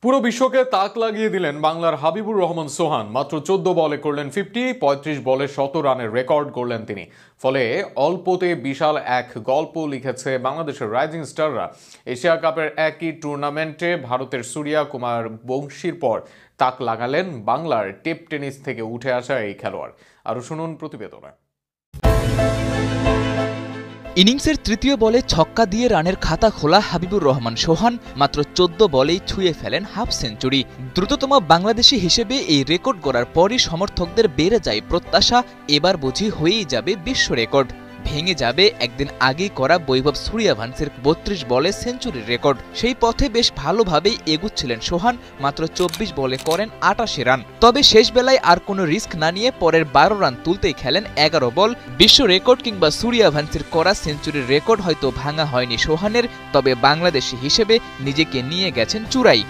পুরো বিশ্বকে তাক লাগিয়ে দিলেন বাংলার হাবিবুর রহমান সোহান। মাত্র 14 বলে করলেন 50, 35 বলে 100 রানের রেকর্ড করলেন তিনি। ফলে অল্পতে বিশাল এক গল্প লিখেছে বাংলাদেশের রাইজিং স্টাররা। এশিয়া কাপের একই টুর্নামেন্টে ভারতের সূর্যা কুমার বংশীর পর তাক লাগালেন বাংলার টেপ টেনিস থেকে উঠে আসা এই খেলোয়াড়। আরও শুনুন প্রতিবেদনে। ইনিংসের তৃতীয় বলে ছক্কা দিয়ে রানের খাতা খোলা হাবিবুর রহমান সোহান মাত্র 14 বলেই ছুঁয়ে ফেলেন হাফ সেঞ্চুরি। দ্রুততম বাংলাদেশি হিসেবে এই রেকর্ড গড়ার পরই সমর্থকদের বেড়ে যায় প্রত্যাশা, এবার বুঝি হয়েই যাবে বিশ্ব রেকর্ড। ভেঙে যাবে একদিন আগেই করা বৈভব সূর্যবংশীর 32 বলে সেঞ্চুরির রেকর্ড। সেই পথে বেশ ভালোভাবেই এগুচ্ছিলেন সোহান। মাত্র 24 বলে করেন 88 রান। তবে শেষ বেলায় আর কোনো রিস্ক না নিয়ে পরের 12 রান তুলতেই খেলেন 11 বল। বিশ্ব রেকর্ড কিংবা সূর্যবংশীর করা সেঞ্চুরির রেকর্ড হয়তো ভাঙা হয়নি সোহানের, তবে বাংলাদেশি হিসেবে নিজেকে নিয়ে গেছেন চূড়ায়।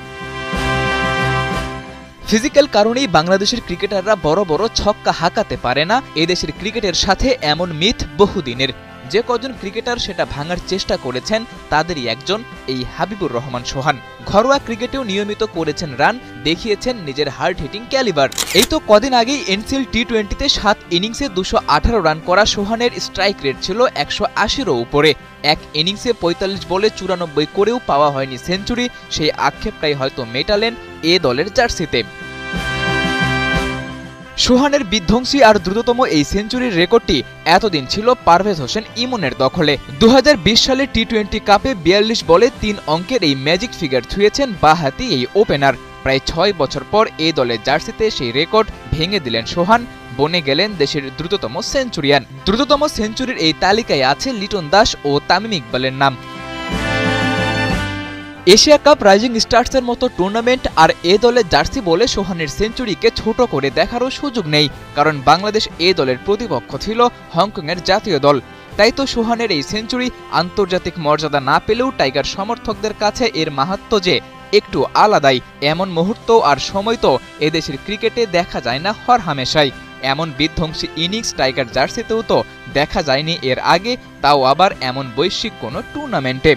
ফিজিক্যাল কারণেই বাংলাদেশের ক্রিকেটাররা বড় বড় ছক্কা হাঁকাতে পারে না। এদেশের ক্রিকেটের সাথে এমন মিথ বহুদিনের। যে কজন ক্রিকেটার সেটা ভাঙার চেষ্টা করেছেন তাদেরই একজন এই হাবিবুর রহমান সোহান। ঘরোয়া ক্রিকেটেও নিয়মিত করেছেন রান, দেখিয়েছেন নিজের হার্ড হিটিং ক্যালিবার। এই তো কদিন আগেই এনসিএল টি-20তে 7 ইনিংসে 218 রান করা সোহানের স্ট্রাইক রেট ছিল 180-ও উপরে। এক ইনিংসে 45 বলে 94 করেও পাওয়া হয়নি সেঞ্চুরি। সেই আক্ষেপটাই হয়তো মেটালেন এ দলের জার্সিতে। সোহানের বিধ্বংসী আর দ্রুততম এই সেঞ্চুরির রেকর্ডটি এতদিন ছিল পারভেজ হোসেন ইমনের দখলে। 2020 সালে টি-20 কাপে 42 বলে 3 অঙ্কের এই ম্যাজিক ফিগার ছুঁয়েছেন বাঁহাতি এই ওপেনার। প্রায় 6 বছর পর এই দলের জার্সিতে সেই রেকর্ড ভেঙে দিলেন সোহান, বনে গেলেন দেশের দ্রুততম সেঞ্চুরিয়ান। দ্রুততম সেঞ্চুরির এই তালিকায় আছে লিটন দাস ও তামিম ইকবালের নাম। এশিয়া কাপ, রাইজিং স্টার্সের মতো টুর্নামেন্ট আর এ দলের জার্সি বলে সোহানের সেঞ্চুরিকে ছোট করে দেখারও সুযোগ নেই, কারণ বাংলাদেশ এ দলের প্রতিপক্ষ ছিল হংকংয়ের জাতীয় দল। তাই তো সোহানের এই সেঞ্চুরি আন্তর্জাতিক মর্যাদা না পেলেও টাইগার সমর্থকদের কাছে এর মাহাত্ম্য যে একটু আলাদাই। এমন মুহূর্ত আর সময় তো এদেশের ক্রিকেটে দেখা যায় না হরহামেশাই। এমন বিধ্বংসী ইনিংস টাইগার জার্সিতেও তো দেখা যায়নি এর আগে, তাও আবার এমন বৈশ্বিক কোনো টুর্নামেন্টে।